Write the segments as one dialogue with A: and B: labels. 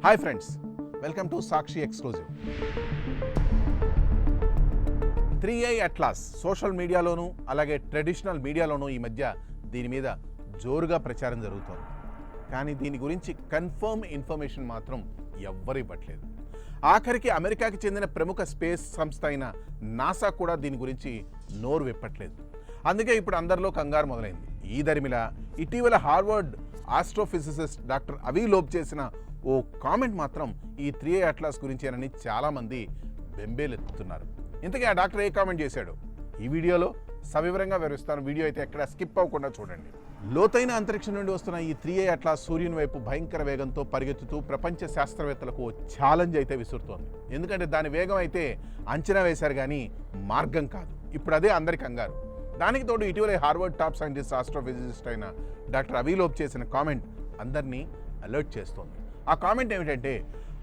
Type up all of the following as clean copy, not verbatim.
A: Hi friends, welcome to Sakshi exclusive. 3i Atlas social మీడియాలోనూ అలాగే traditional మీడియాలోనూ ఈ మధ్య దీని మీద జోరుగా ప్రచారం జరుగుతోంది. కానీ దీని గురించి కన్ఫర్మ్ ఇన్ఫర్మేషన్ మాత్రం ఎవ్వరూ ఇవ్వట్లేదు. ఆఖరికి అమెరికాకి చెందిన ప్రముఖ స్పేస్ సంస్థ అయిన నాసా కూడా దీని గురించి నోరు విప్పట్లేదు. అందుకే ఇప్పుడు అందరిలో కంగారు మొదలైంది. ఈ దరిమిలా ఇటీవల హార్వర్డ్ ఆస్ట్రోఫిజిసిస్ట్ డాక్టర్ అవీ లోబ్ చేసిన ఓ కామెంట్ మాత్రం ఈ 3i అట్లాస్ గురించేనని చాలామంది బెంబేలెత్తుతున్నారు. ఇంతకీ ఆ డాక్టర్ ఏ కామెంట్ చేశాడు ఈ వీడియోలో సవివరంగా వివరిస్తాను. వీడియో అయితే ఎక్కడ స్కిప్ అవ్వకుండా చూడండి. లోతైన అంతరిక్షం నుండి వస్తున్న ఈ 3i అట్లాస్ సూర్యుని వైపు భయంకర వేగంతో పరిగెత్తుతూ ప్రపంచ శాస్త్రవేత్తలకు ఛాలెంజ్ అయితే విసురుతోంది. ఎందుకంటే దాని వేగం అయితే అంచనా వేశారు కానీ మార్గం కాదు. ఇప్పుడు అదే అందరి కంగారు. దానికి తోడు ఇటీవల హార్వర్డ్ టాప్ సైంటిస్ట్ ఆస్ట్రోఫిజిసిస్ట్ అయిన డాక్టర్ అవీ లోబ్ చేసిన కామెంట్ అందరినీ అలర్ట్ చేస్తోంది. ఆ కామెంట్ ఏమిటంటే,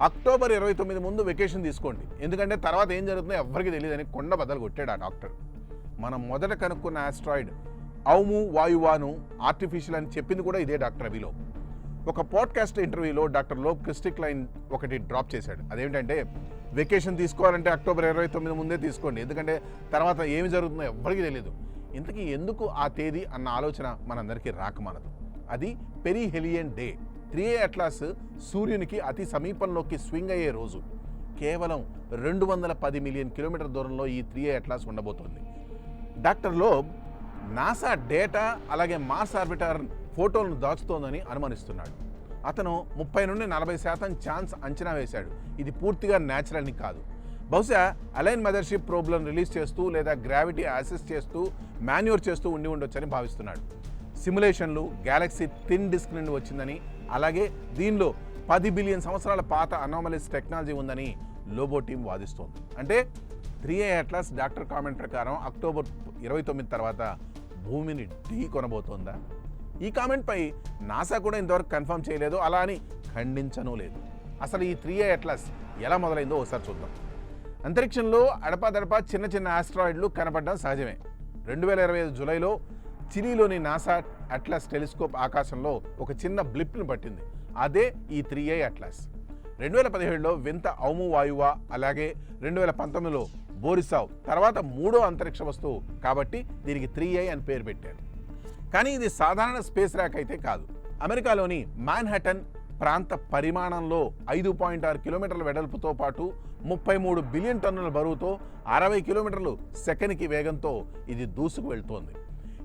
A: అక్టోబర్ 29 ముందు వెకేషన్ తీసుకోండి, ఎందుకంటే తర్వాత ఏం జరుగుతుందో ఎవ్వరికీ తెలియదని కొండ బద్దలు కొట్టాడు ఆ డాక్టర్. మనం మొదట కనుక్కున్న ఆస్ట్రాయిడ్ ఔము వాయువాను ఆర్టిఫిషియల్ అని చెప్పింది కూడా ఇదే డాక్టర్ అవీ లోబ్. ఒక పాడ్కాస్ట్ ఇంటర్వ్యూలో డాక్టర్ లోబ్ క్రిస్టిక్ లైన్ ఒకటి డ్రాప్ చేశాడు. అదేంటంటే, వెకేషన్ తీసుకోవాలంటే అక్టోబర్ 29 ముందే తీసుకోండి, ఎందుకంటే తర్వాత ఏమి జరుగుతుందో ఎవ్వరికీ తెలియదు. ఇంతకీ ఎందుకు ఆ తేదీ అన్న ఆలోచన మనందరికీ రాకమానదు. అది పెరిహెలియన్ డే. 3i అట్లాస్ సూర్యునికి అతి సమీపంలోకి స్వింగ్ అయ్యే రోజు. కేవలం 210 మిలియన్ కిలోమీటర్ దూరంలో ఈ 3i అట్లాస్ ఉండబోతోంది. డాక్టర్ లోబ్ నాసా డేటా అలాగే మార్స్ ఆర్బిటర్ ఫోటోలను దాచుతోందని అనుమానిస్తున్నాడు. అతను 30 నుండి 40% ఛాన్స్ అంచనా వేశాడు. ఇది పూర్తిగా న్యాచురల్ని కాదు. బహుశా అలైన్ మదర్షిప్ ప్రోబ్లను రిలీజ్ చేస్తూ లేదా గ్రావిటీ అసిస్ట్ చేస్తూ మాన్యూర్ చేస్తూ ఉండి ఉండొచ్చని భావిస్తున్నాడు. సిమ్యులేషన్లు గ్యాలక్సీ థిన్ డిస్క్ నుండి వచ్చిందని, అలాగే దీనిలో 10 బిలియన్ సంవత్సరాల పాత అనామలీస్ టెక్నాలజీ ఉందని లోబో టీం వాదిస్తోంది. అంటే 3i అట్లాస్ డాక్టర్ కామెంట్ ప్రకారం అక్టోబర్ 29 తర్వాత భూమిని ఢీ కొనబోతోందా? ఈ కామెంట్పై నాసా కూడా ఇంతవరకు కన్ఫర్మ్ చేయలేదు, అలా అని ఖండించనూ లేదు. అసలు ఈ 3i అట్లాస్ ఎలా మొదలైందో ఒకసారి చూద్దాం. అంతరిక్షంలో అడపాదడపా చిన్న చిన్న ఆస్ట్రాయిడ్లు కనపడడం సహజమే. 2025 జూలైలో చిలీలోని నాసా అట్లాస్ టెలిస్కోప్ ఆకాశంలో ఒక చిన్న బ్లిప్ను పట్టింది. అదే ఈ 3i అట్లాస్. 2017లో వింత ఔము వాయువా, అలాగే 2019లో బోరిసావ్, తర్వాత మూడో అంతరిక్ష వస్తువు కాబట్టి దీనికి 3i అని పేరు పెట్టారు. కానీ ఇది సాధారణ స్పేస్ ర్యాక్ అయితే కాదు. అమెరికాలోని మాన్హాటన్ ప్రాంత పరిమాణంలో 5.6 కిలోమీటర్ల వెడల్పుతో పాటు 33 బిలియన్ టన్నుల బరువుతో 60 కిలోమీటర్లు సెకనికి వేగంతో ఇది దూసుకు వెళ్తోంది.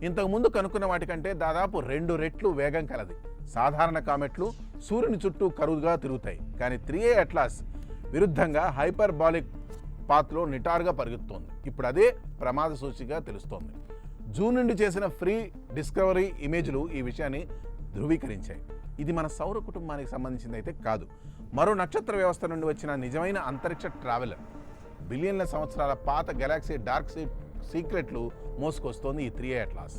A: ఇంతకుముందు కనుక్కున్న వాటికంటే దాదాపు 2 రెట్లు వేగం కలది. సాధారణ కామెట్లు సూర్యుని చుట్టూ కరువుగా తిరుగుతాయి, కానీ 3i అట్లాస్ విరుద్ధంగా హైపర్బాలిక్ పాత్లో నిటారుగా పరిగెత్తోంది. ఇప్పుడు అదే ప్రమాద సూచిగా తెలుస్తోంది. జూన్ నుండి చేసిన ఫ్రీ డిస్కవరీ ఇమేజ్లు ఈ విషయాన్ని ధృవీకరించాయి. ఇది మన సౌర కుటుంబానికి సంబంధించింది అయితే కాదు, మరో నక్షత్ర వ్యవస్థ నుండి వచ్చిన నిజమైన అంతరిక్ష ట్రావెలర్. బిలియన్ల సంవత్సరాల పాత గెలాక్సీ డార్క్ సీక్రెట్లు మోసుకొస్తోంది ఈ 3i అట్లాస్.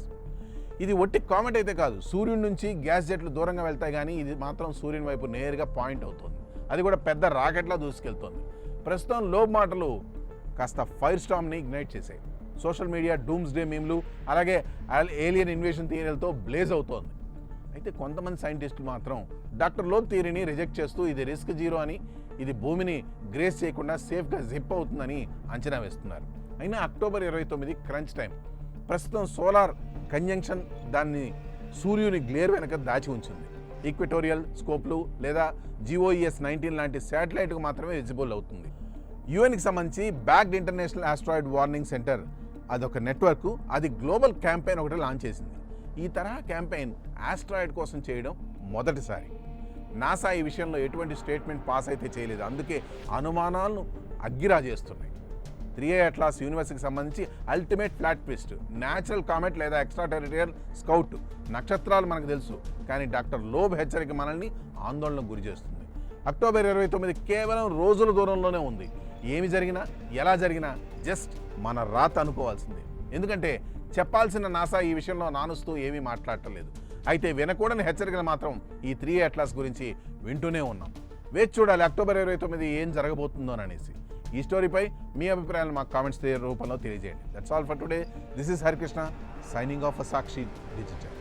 A: ఇది ఒట్టి కామెంట్ అయితే కాదు. సూర్యుడి నుంచి గ్యాస్ జెట్లు దూరంగా వెళ్తాయి, కానీ ఇది మాత్రం సూర్యుని వైపు నేరుగా పాయింట్ అవుతుంది. అది కూడా పెద్ద రాకెట్లా దూసుకెళ్తోంది. ప్రస్తుతం లోబ్ మాటలు కాస్త ఫైర్ స్టామ్ని ఇగ్నైట్ చేశాయి. సోషల్ మీడియా డూమ్స్ డే మీమ్లు అలాగే ఏలియన్ ఇన్వేషన్ థియరీలతో బ్లేజ్ అవుతోంది. అయితే కొంతమంది సైంటిస్టులు మాత్రం డాక్టర్ లోబ్ థియరీని రిజెక్ట్ చేస్తూ ఇది రిస్క్ జీరో అని, ఇది భూమిని గ్రేస్ చేయకుండా సేఫ్గా జిప్ అవుతుందని అంచనా వేస్తున్నారు. అయినా అక్టోబర్ 29 క్రంచ్ టైం. ప్రస్తుతం సోలార్ కంజంక్షన్ దాన్ని సూర్యుని గ్లేర్ వెనక దాచి ఉంచింది. ఈక్వెటోరియల్ స్కోప్లు లేదా GOES 19 లాంటి శాటిలైట్కు మాత్రమే విజిబుల్ అవుతుంది. యుఎన్కి సంబంధించి backed international asteroid warning centre అదొక నెట్వర్క్. అది గ్లోబల్ క్యాంపెయిన్ ఒకటి లాంచ్ చేసింది. ఈ తరహా క్యాంపెయిన్ ఆస్ట్రాయిడ్ కోసం చేయడం మొదటిసారి. నాసా ఈ విషయంలో ఎటువంటి స్టేట్మెంట్ పాస్ అయితే చేయలేదు. అందుకే అనుమానాలను అగ్గిరాజేస్తున్నాయి. 3i అట్లాస్ యూనివర్స్కి సంబంధించి ultimate flat twist. Natural comet లేదా ఎక్స్ట్రా టెరిటరియల్ స్కౌట్. నక్షత్రాలు మనకు తెలుసు, కానీ డాక్టర్ లోబ్ హెచ్చరిక మనల్ని ఆందోళనకు గురి చేస్తుంది. అక్టోబర్ 29 కేవలం రోజుల దూరంలోనే ఉంది. ఏమి జరిగినా ఎలా జరిగినా జస్ట్ మన రాత అనుకోవాల్సిందే. ఎందుకంటే చెప్పాల్సిన నాసా ఈ విషయంలో నానుస్తూ ఏమీ మాట్లాడటలేదు. అయితే వినకూడని హెచ్చరికలు మాత్రం ఈ 3i అట్లాస్ గురించి వింటూనే ఉన్నాం. వేచి చూడాలి అక్టోబర్ 29 ఏం జరగబోతుందోననేసి. ఈ స్టోరీపై మీ అభిప్రాయాలను మాకు కామెంట్స్ రూపంలో తెలియజేయండి. That's all for today. This is Harikrishna signing off for Sakshi digital.